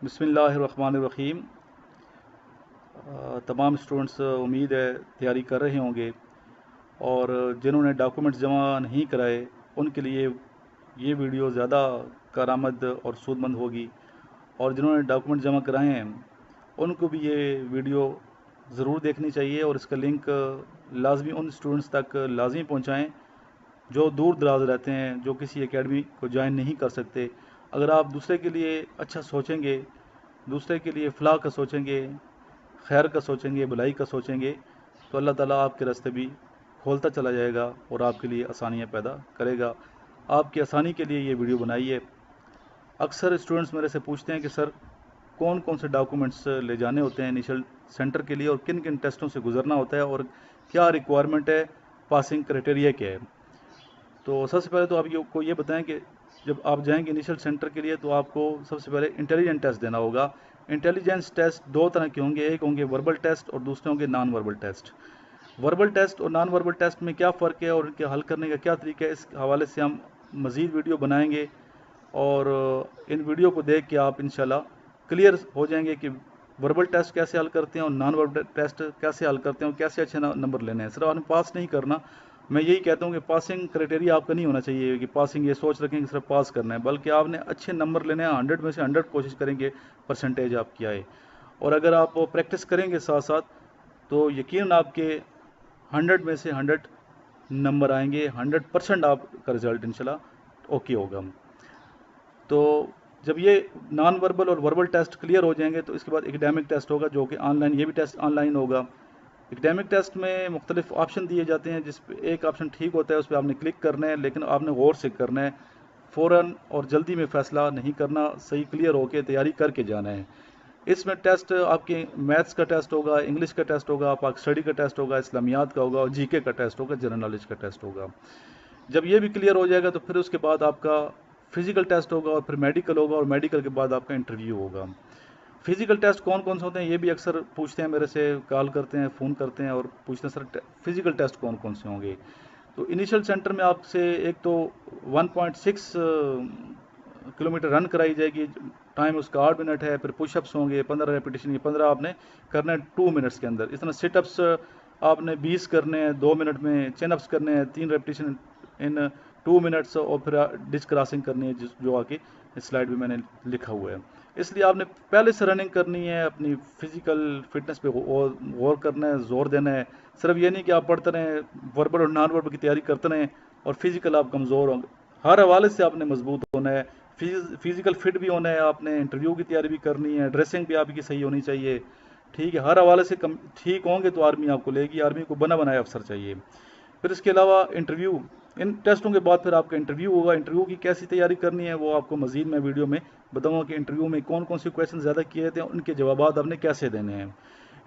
बिस्मिल्लाहिर्रहमानिर्रहीम। तमाम स्टूडेंट्स उम्मीद है तैयारी कर रहे होंगे और जिन्होंने डॉक्यूमेंट्स जमा नहीं कराए उनके लिए ये वीडियो ज़्यादा कारआमद और सूदमंद होगी, और जिन्होंने डॉक्यूमेंट जमा कराए हैं उनको भी ये वीडियो ज़रूर देखनी चाहिए और इसका लिंक लाजमी उन स्टूडेंट्स तक लाजमी पहुँचाएँ जो दूर दराज रहते हैं, जो किसी एकेडमी को ज्वाइन नहीं कर सकते। अगर आप दूसरे के लिए अच्छा सोचेंगे, दूसरे के लिए फ़लाह का सोचेंगे, खैर का सोचेंगे, भलाई का सोचेंगे, तो अल्लाह ताला आपके रास्ते भी खोलता चला जाएगा और आपके लिए आसानियाँ पैदा करेगा। आपकी आसानी के लिए ये वीडियो बनाई है। अक्सर स्टूडेंट्स मेरे से पूछते हैं कि सर कौन कौन से डॉक्यूमेंट्स ले जाने होते हैं इनिशियल सेंटर के लिए और किन किन टेस्टों से गुजरना होता है और क्या रिक्वायरमेंट है, पासिंग क्राइटेरिया क्या है। तो सबसे पहले तो आपको ये बताएं कि जब आप जाएंगे इनिशियल सेंटर के लिए तो आपको सबसे पहले इंटेलिजेंस टेस्ट देना होगा। इंटेलिजेंस टेस्ट दो तरह के होंगे, एक होंगे वर्बल टेस्ट और दूसरे होंगे non verbal test. Verbal test और नॉन वर्बल टेस्ट में क्या फ़र्क है और इनके हल करने का क्या तरीका है, इस हवाले से हम मज़ीद वीडियो बनाएंगे और इन वीडियो को देख के आप इंशाल्लाह क्लियर हो जाएंगे कि वर्बल टेस्ट कैसे हल करते हैं और नॉन वर्बल टेस्ट कैसे हल करते हैं और कैसे अच्छे नंबर लेने हैं। सिर्फ आपने पास नहीं करना, मैं यही कहता हूँ कि पासिंग क्राइटेरिया आपका नहीं होना चाहिए कि पासिंग ये सोच रखें कि सिर्फ पास करना है, बल्कि आपने अच्छे नंबर लेने हैं। 100 में से 100 कोशिश करेंगे परसेंटेज आपकी आए, और अगर आप प्रैक्टिस करेंगे साथ साथ तो यकीन आपके 100 में से 100 नंबर आएंगे, 100% आपका रिजल्ट इंशाल्लाह ओके होगा। तो जब ये नॉन वर्बल और वर्बल टेस्ट क्लियर हो जाएंगे तो इसके बाद एकेडमिक टेस्ट होगा, जो कि ऑनलाइन, ये भी टेस्ट ऑनलाइन होगा। एकेडमिक टेस्ट में मुख्तलिफ ऑप्शन दिए जाते हैं, जिस पे एक ऑप्शन ठीक होता है उस पर आपने क्लिक करना है, लेकिन आपने गौर से करना है, फ़ौरन और जल्दी में फ़ैसला नहीं करना, सही क्लियर होकर तैयारी करके जाना है। इसमें टेस्ट आपके मैथ्स का टेस्ट होगा, इंग्लिश का टेस्ट होगा, पाक स्टडी का टेस्ट होगा, इस्लामियात का होगा और जीके का टेस्ट होगा, जनरल नॉलेज का टेस्ट होगा। जब ये भी क्लियर हो जाएगा तो फिर उसके बाद आपका फिजिकल टेस्ट होगा और फिर मेडिकल होगा, और मेडिकल के बाद आपका इंटरव्यू होगा। फिजिकल टेस्ट कौन कौन से होते हैं ये भी अक्सर पूछते हैं मेरे से, कॉल करते हैं, फ़ोन करते हैं और पूछते हैं सर फिजिकल टेस्ट कौन कौन से होंगे। तो इनिशियल सेंटर में आपसे एक तो 1.6 किलोमीटर रन कराई जाएगी, टाइम उसका 8 मिनट है। फिर पुशअप्स होंगे 15 रेपिटेशन, ये 15 आपने करना है 2 मिनट्स के अंदर। इस तरह सिटअप्स आपने 20 करने हैं 2 मिनट में, चिनअप्स करने हैं 3 रेपिटेशन इन 2 मिनट्स, और फिर डिस्क क्रॉसिंग करनी है जो आके स्लाइड में मैंने लिखा हुआ है। इसलिए आपने पहले से रनिंग करनी है, अपनी फिजिकल फिटनेस पे गौर करना है, जोर देना है। सिर्फ ये नहीं कि आप पढ़ते रहें, वर्बल और नॉन वर्बल की तैयारी करते रहें और फिजिकल आप कमज़ोर होंगे। हर हवाले से आपने मजबूत होना है, फिजिकल फिट भी होना है, आपने इंटरव्यू की तैयारी भी करनी है, ड्रेसिंग भी आपकी सही होनी चाहिए। ठीक है, हर हवाले से कम ठीक होंगे तो आर्मी आपको लेगी, आर्मी को बना बनाया अफसर चाहिए। फिर इसके अलावा इंटरव्यू, इन टेस्टों के बाद फिर आपका इंटरव्यू होगा। इंटरव्यू की कैसी तैयारी करनी है वो आपको मजीद मैं वीडियो में बताऊंगा कि इंटरव्यू में कौन कौन से क्वेश्चन ज़्यादा किए जाते हैं, उनके जवाब आपने कैसे देने हैं।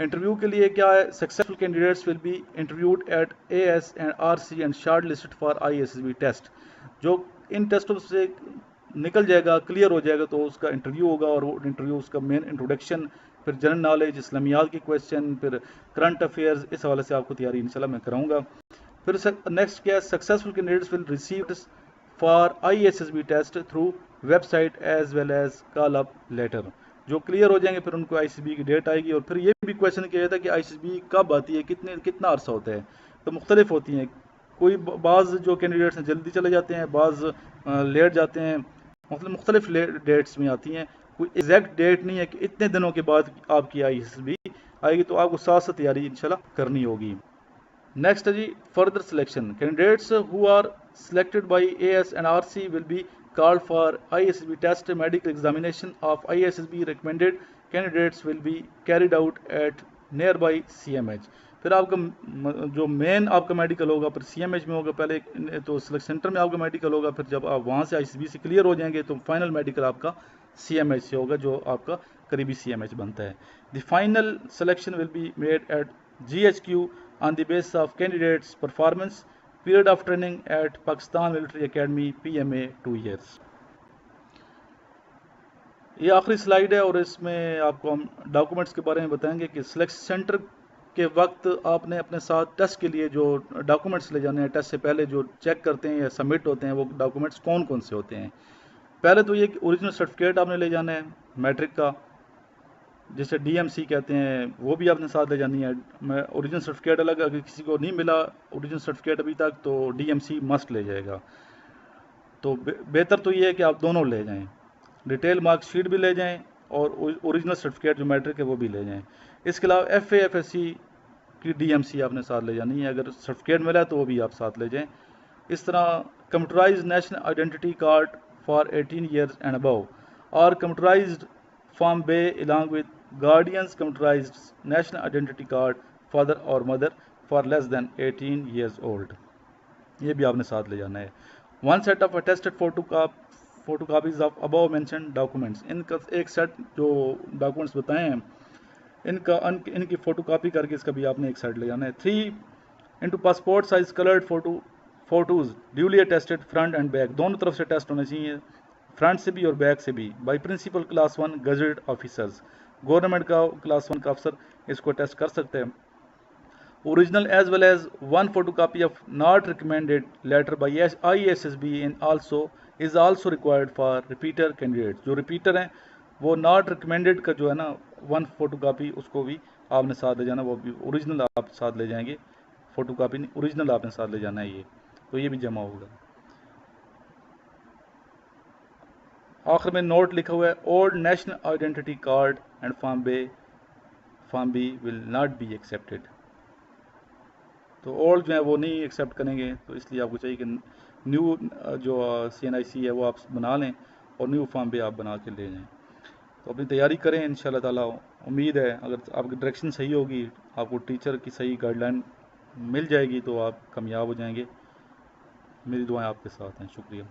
इंटरव्यू के लिए क्या है, successful candidates will be interviewed at AS and RC and short listed for ISSB test. जो इन टेस्टों से निकल जाएगा, क्लियर हो जाएगा, तो उसका इंटरव्यू होगा, और वो इंटरव्यू उसका मेन इंट्रोडक्शन, फिर जनरल नॉलेज, इस्लामियात के क्वेश्चन, फिर करंट अफेयर्स, इस हवाले से आपको तैयारी इंशाल्लाह मैं कराऊंगा। फिर नेक्स्ट क्या है, successful candidates will receive for ISSB test through website as well as call up letter. जो क्लियर हो जाएंगे फिर उनको ISSB की डेट आएगी। और फिर ये भी क्वेश्चन किया जाता है कि ISSB कब आती है, कितना अरसा होता है। तो मुख्तलिफ होती हैं, कोई बाज़ जो कैंडिडेट्स हैं जल्दी चले जाते हैं, बाज़ लेट जाते हैं, मतलब मुख्तलिफ डेट्स में आती हैं। कोई एग्जैक्ट डेट नहीं है कि इतने दिनों के बाद आपकी ISSB आएगी, तो आपको साथ साथ तैयारी इंशाल्लाह करनी होगी। नेक्स्ट है जी further selection. Candidates who are selected by AS and RC will be called for ISSB test. Medical examination of ISSB recommended candidates will be carried out at nearby CMH. फिर आपका जो मेन आपका medical होगा फिर CMH में होगा। पहले तो सिलेक्ट सेंटर में आपका मेडिकल होगा, फिर जब आप वहाँ से ISSB से क्लियर हो जाएंगे तो फाइनल मेडिकल आपका CMH से होगा, जो आपका करीबी CMH बनता है। The final selection will be made at GHQ on the basis of candidates' performance. Period of training at Pakistan Military Academy PMA 2 years. ये आखिरी स्लाइड है और इसमें आपको हम डॉक्यूमेंट्स के बारे में बताएंगे कि सिलेक्शन सेंटर के वक्त आपने अपने साथ टेस्ट के लिए जो डॉक्यूमेंट्स ले जाने हैं, टेस्ट से पहले जो चेक करते हैं या सबमिट होते हैं, वो डॉक्यूमेंट्स कौन कौन से होते हैं। پہلے تو یہ کہ اوریجنل سرٹیفکیٹ آپ نے لے جانا ہے میٹرک کا، جسے ڈی ایم سی کہتے ہیں، وہ بھی آپ نے ساتھ لے جانی ہے. اوریجنل سرٹیفکیٹ الگ، اگر کسی کو نہیں ملا اوریجنل سرٹیفکیٹ ابھی تک تو ڈی ایم سی مسٹ لے جائے گا. تو بہتر تو یہ ہے کہ آپ دونوں لے جائیں، ڈیٹیل مارک شیٹ بھی لے جائیں اور اوریجنل سرٹیفکیٹ جو میٹرک ہے وہ بھی لے جائیں. اس کے علاوہ F A F S C کی ڈی ایم سی آپ نے ساتھ لے جانی ہے، اگر سرٹیفکیٹ ملا ہے تو وہ بھی آپ ساتھ لے جائیں. اس طرح computerize national identity card for 18 years and above اور computerized form B along with guardian's computerized national identity card father or mother for less than 18 years old. یہ بھی آپ نے ساتھ لے جانا ہے. One set of attested photo copies of above mentioned documents, ان کا ایک سیٹ جو ڈاکومنٹس بتائے ہیں ان کی فوٹو کاپی کر کے اس کا بھی آپ نے ایک سیٹ لے جانا ہے. 3 passport size coloured photos duly attested front end back, دونوں طرف سے ٹیسٹ ہونے چاہیے، فرنٹ سے بھی اور بیک سے بھی، by principal class 1 gazette officers, government کا کلاس 1 کا افسر اس کو ٹیسٹ کر سکتے ہیں. Original as well as 1 photo copy of not recommended letter by ISSB is also required for repeater candidate. جو ریپیٹر ہیں وہ ناٹ ریکمینڈیڈ کا جو ہے نا 1 فوٹو کاپی اس کو بھی آپ نے ساتھ لے جانا، وہ بھی اوریجنل آپ ساتھ لے جائیں گے، فوٹو کاپی نہیں اوریجنل آپ نے ساتھ لے جانا ہے. تو یہ بھی جمع ہوگا. آخر میں نوٹ لکھا ہوا ہے old national identity card and form B will not be accepted. تو اولڈ جو ہے وہ نہیں ایکسیپٹ کریں گے، تو اس لیے آپ کو چاہیے کہ نیو جو CNIC ہے وہ آپ بنا لیں اور نیو فارم بے آپ بنا کے لے جائیں. تو اپنی تیاری کریں انشاءاللہ تعالیٰ. امید ہے اگر آپ کی ڈائریکشن صحیح ہوگی، آپ کو ٹیچر کی صحیح گائیڈ لائن مل جائے گی تو آپ کامیاب ہو جائیں گے. میری دعائیں آپ کے ساتھ ہیں. شکریہ.